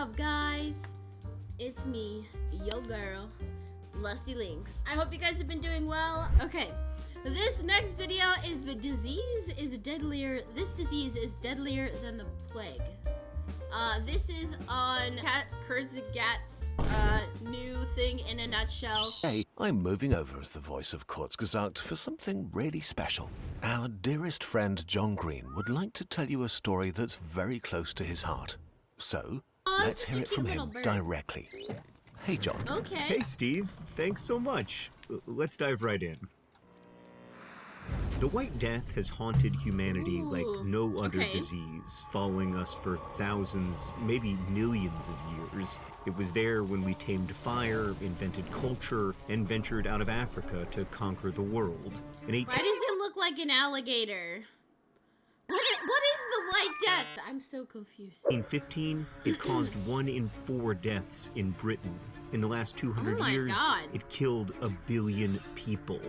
up, guys? It's me, yo girl, Lustylynx. I hope you guys have been doing well. Okay, this next video is this disease is deadlier than the plague. This is on Kurzgesakt's new thing in a nutshell. Hey, I'm moving over as the voice of Kurzgesagt for something really special. Our dearest friend John Green would like to tell you a story that's very close to his heart. So, let's hear it from him directly. Hey, John. Okay. Hey, Steve. Thanks so much. Let's dive right in. The White Death has haunted humanity like no other disease, following us for thousands, maybe millions of years. It was there when we tamed fire, invented culture, and ventured out of Africa to conquer the world. Why does it look like an alligator? What is the White Death? I'm so confused. In 1815, it caused 1 in 4 deaths in Britain. In the last 200 years, it killed 1 billion people.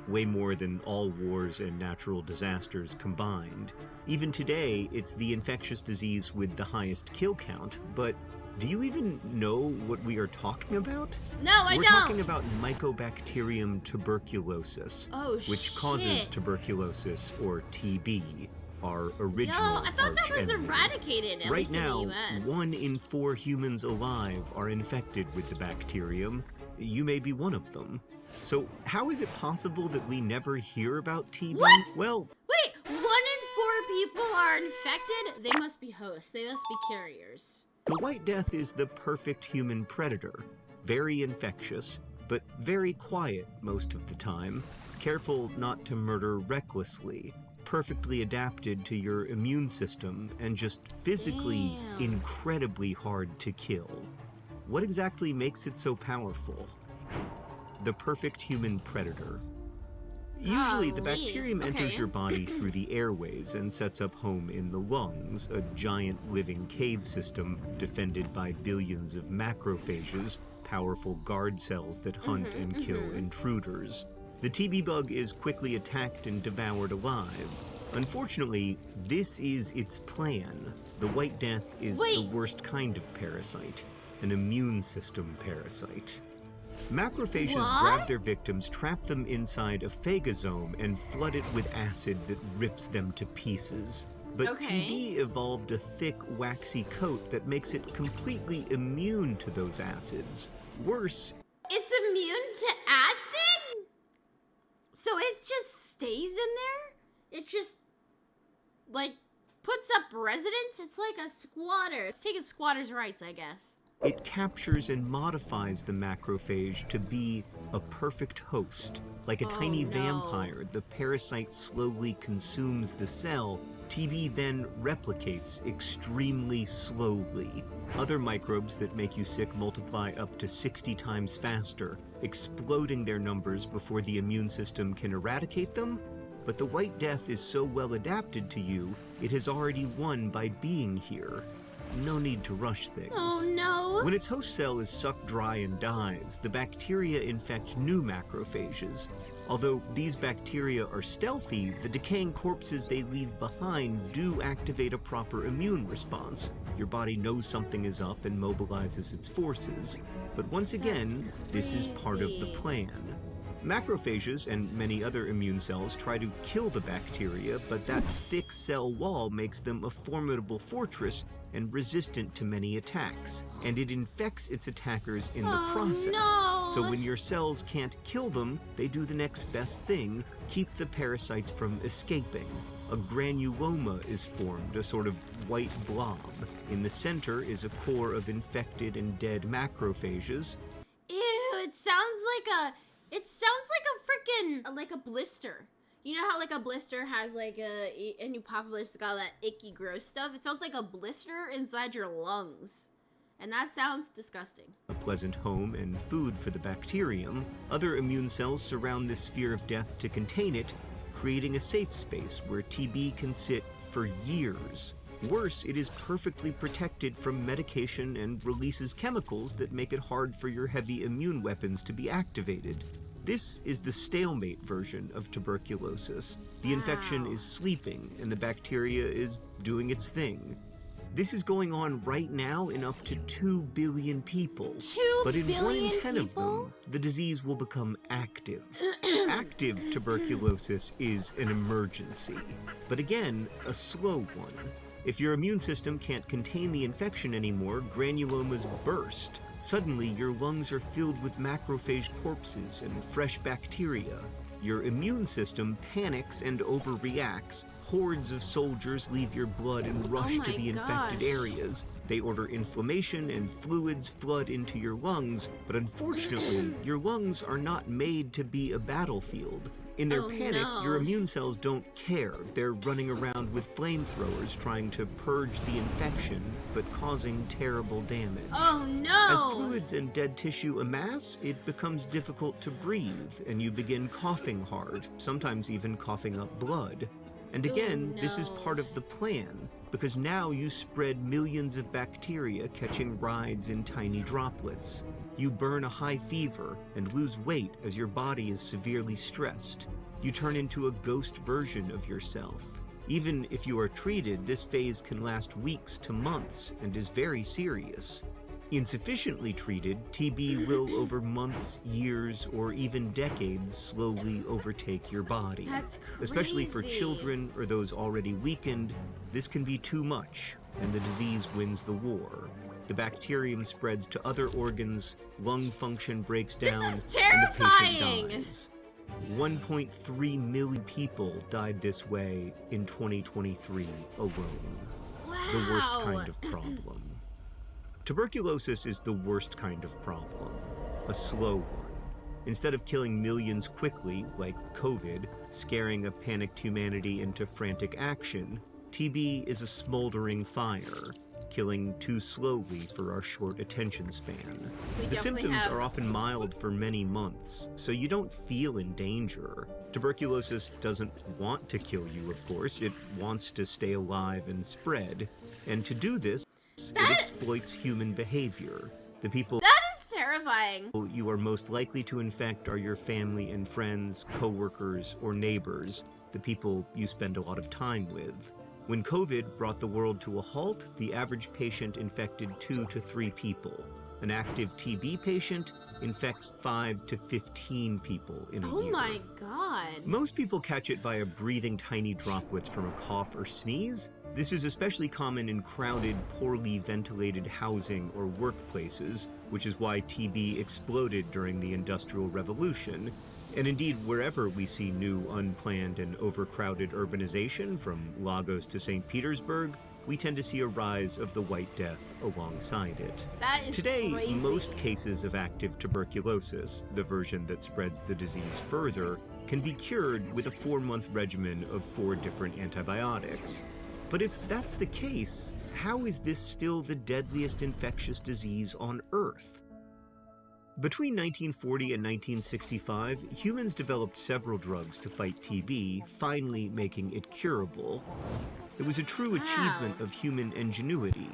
Way more than all wars and natural disasters combined. Even today, it's the infectious disease with the highest kill count, but do you even know what we are talking about? No, I don't. We're talking about Mycobacterium tuberculosis, which causes tuberculosis, or TB, our original I thought that was eradicated, at least in the US. 1 in 4 humans alive are infected with the bacterium. You may be one of them. So how is it possible that we never hear about TB? What? Well, wait, 1 in 4 people are infected? They must be hosts. They must be carriers. The White Death is the perfect human predator. Very infectious, but very quiet most of the time. Careful not to murder recklessly. Perfectly adapted to your immune system and just physically incredibly hard to kill. What exactly makes it so powerful? The perfect human predator. Usually, the bacterium enters your body through the airways and sets up home in the lungs, a giant living cave system defended by billions of macrophages, powerful guard cells that hunt and kill intruders. The TB bug is quickly attacked and devoured alive. Unfortunately, this is its plan. The White Death is the worst kind of parasite, an immune system parasite. Macrophages grab their victims, trap them inside a phagosome, and flood it with acid that rips them to pieces. But TB evolved a thick, waxy coat that makes it completely immune to those acids. Worse, it's immune to acid? So it just stays in there? It just, like, puts up residence? It's like a squatter. It's taking squatters' rights, I guess. It captures and modifies the macrophage to be a perfect host. Like a tiny vampire, the parasite slowly consumes the cell. TB then replicates extremely slowly. Other microbes that make you sick multiply up to 60 times faster, exploding their numbers before the immune system can eradicate them. But the White Death is so well adapted to you, it has already won by being here. No need to rush things. Oh no! When its host cell is sucked dry and dies, the bacteria infect new macrophages. Although these bacteria are stealthy, the decaying corpses they leave behind do activate a proper immune response. Your body knows something is up and mobilizes its forces. But once again, this is part of the plan. Macrophages and many other immune cells try to kill the bacteria, but that thick cell wall makes them a formidable fortress and resistant to many attacks, and it infects its attackers in the process. So when your cells can't kill them, they do the next best thing, keep the parasites from escaping. A granuloma is formed, a sort of white blob. In the center is a core of infected and dead macrophages. Ew, it sounds like a blister. You know how like a blister has like and you pop a blister, it's got that icky gross stuff? It sounds like a blister inside your lungs. And that sounds disgusting. A pleasant home and food for the bacterium. Other immune cells surround this sphere of death to contain it, creating a safe space where TB can sit for years. Worse, it is perfectly protected from medication and releases chemicals that make it hard for your heavy immune weapons to be activated. This is the stalemate version of tuberculosis. The infection is sleeping and the bacteria is doing its thing. This is going on right now in up to 2 billion people. 2 But in 1 billion in 10 of people? them, the disease will become active. Active tuberculosis is an emergency, but again, a slow one. If your immune system can't contain the infection anymore, granulomas burst. Suddenly, your lungs are filled with macrophage corpses and fresh bacteria. Your immune system panics and overreacts. Hordes of soldiers leave your blood and rush to the infected areas. They order inflammation and fluids flood into your lungs, but unfortunately, your lungs are not made to be a battlefield. In their panic, your immune cells don't care. They're running around with flamethrowers trying to purge the infection, but causing terrible damage. Oh no! As fluids and dead tissue amass, it becomes difficult to breathe, and you begin coughing hard, sometimes even coughing up blood. And again, this is part of the plan, because now you spread millions of bacteria catching rides in tiny droplets. You burn a high fever and lose weight as your body is severely stressed. You turn into a ghost version of yourself. Even if you are treated, this phase can last weeks to months and is very serious. Insufficiently treated, TB will over months, years, or even decades slowly overtake your body. That's crazy. Especially for children or those already weakened, this can be too much, and the disease wins the war. The bacterium spreads to other organs, lung function breaks down, This is and the patient terrifying. dies. 1.3 million people died this way in 2023 alone. Wow. The worst kind of problem. Tuberculosis is the worst kind of problem, a slow one. Instead of killing millions quickly, like COVID, scaring a panicked humanity into frantic action, TB is a smoldering fire, killing too slowly for our short attention span. The symptoms are often mild for many months, so you don't feel in danger. Tuberculosis doesn't want to kill you, of course. It wants to stay alive and spread. And to do this, it exploits human behavior. The people That is terrifying. you are most likely to infect are your family and friends, co-workers, or neighbors, the people you spend a lot of time with. When COVID brought the world to a halt, the average patient infected 2 to 3 people. An active TB patient infects 5 to 15 people in a year. Oh my god. Most people catch it via breathing tiny droplets from a cough or sneeze. This is especially common in crowded, poorly ventilated housing or workplaces, which is why TB exploded during the Industrial Revolution. And indeed, wherever we see new, unplanned, and overcrowded urbanization, from Lagos to St. Petersburg, we tend to see a rise of the White Death alongside it. That is Today, crazy. most cases of active tuberculosis, the version that spreads the disease further, can be cured with a 4-month regimen of 4 different antibiotics. But if that's the case, how is this still the deadliest infectious disease on Earth? Between 1940 and 1965, humans developed several drugs to fight TB, finally making it curable. It was a true achievement of human ingenuity,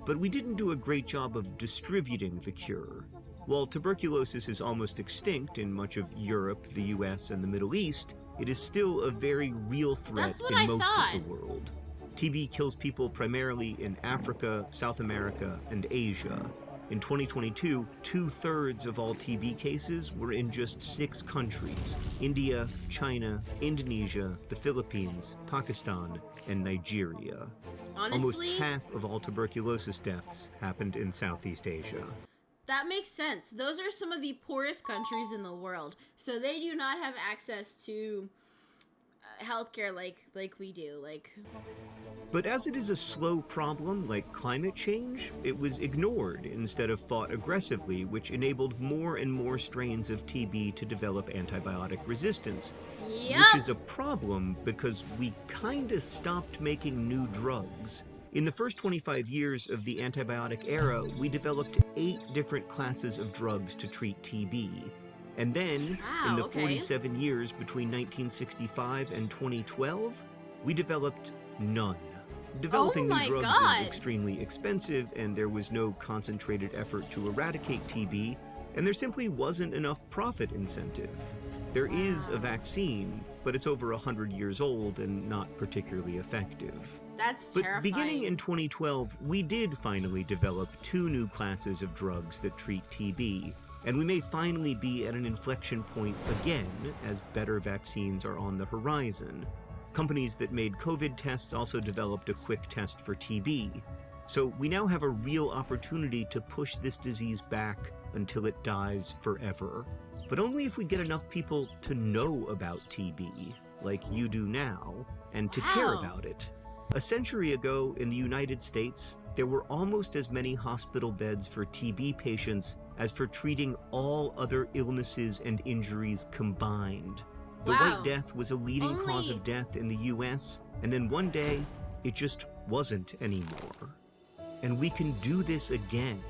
but we didn't do a great job of distributing the cure. While tuberculosis is almost extinct in much of Europe, the US, and the Middle East, it is still a very real threat in most of the world. TB kills people primarily in Africa, South America, and Asia. In 2022, 2/3 of all TB cases were in just 6 countries: India, China, Indonesia, the Philippines, Pakistan, and Nigeria. Honestly, Almost half of all tuberculosis deaths happened in Southeast Asia. that makes sense. Those are some of the poorest countries in the world, so they do not have access to healthcare like we do. But as it is a slow problem like climate change, it was ignored instead of fought aggressively, which enabled more and more strains of TB to develop antibiotic resistance. Yep. Which is a problem because we kinda stopped making new drugs. In the first 25 years of the antibiotic era, we developed 8 different classes of drugs to treat TB. And then, in the 47 years between 1965 and 2012, we developed none. Developing new drugs is extremely expensive, and there was no concentrated effort to eradicate TB, and there simply wasn't enough profit incentive. There is a vaccine, but it's over 100 years old and not particularly effective. That's But terrifying. beginning in 2012, we did finally develop 2 new classes of drugs that treat TB, and we may finally be at an inflection point again as better vaccines are on the horizon. Companies that made COVID tests also developed a quick test for TB. So we now have a real opportunity to push this disease back until it dies forever. But only if we get enough people to know about TB, like you do now, and to care Wow. about it. A century ago in the United States, there were almost as many hospital beds for TB patients as for treating all other illnesses and injuries combined. The Wow. White Death was a leading cause of death in the US, and then one day, it just wasn't anymore. And we can do this again.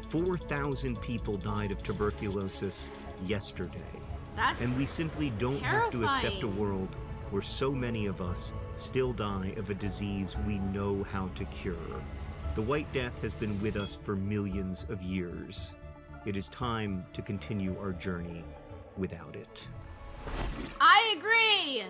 4,000 people died of tuberculosis yesterday. That's And we simply don't have to accept a terrifying. world where so many of us still die of a disease we know how to cure. The White Death has been with us for millions of years. It is time to continue our journey without it. I agree.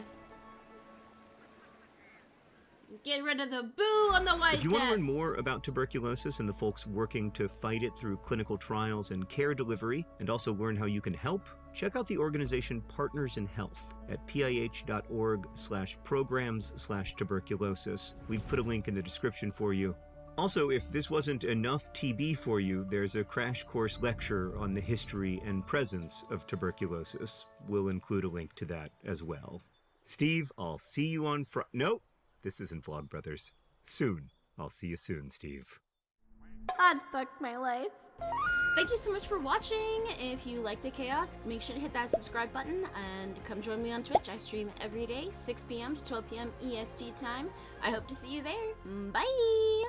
Get rid of the boo on the White If you want to learn Death. more about tuberculosis and the folks working to fight it through clinical trials and care delivery, and also learn how you can help, check out the organization Partners in Health at pih.org/programs/tuberculosis. We've put a link in the description for you. Also, if this wasn't enough TB for you, there's a crash course lecture on the history and presence of tuberculosis. We'll include a link to that as well. Steve, I'll see you on Nope, this isn't Vlogbrothers. Soon. I'll see you soon, Steve. God, fuck my life. Thank you so much for watching. If you like the chaos, make sure to hit that subscribe button and come join me on Twitch. I stream every day, 6 p.m. to 12 p.m. EST time. I hope to see you there. Bye!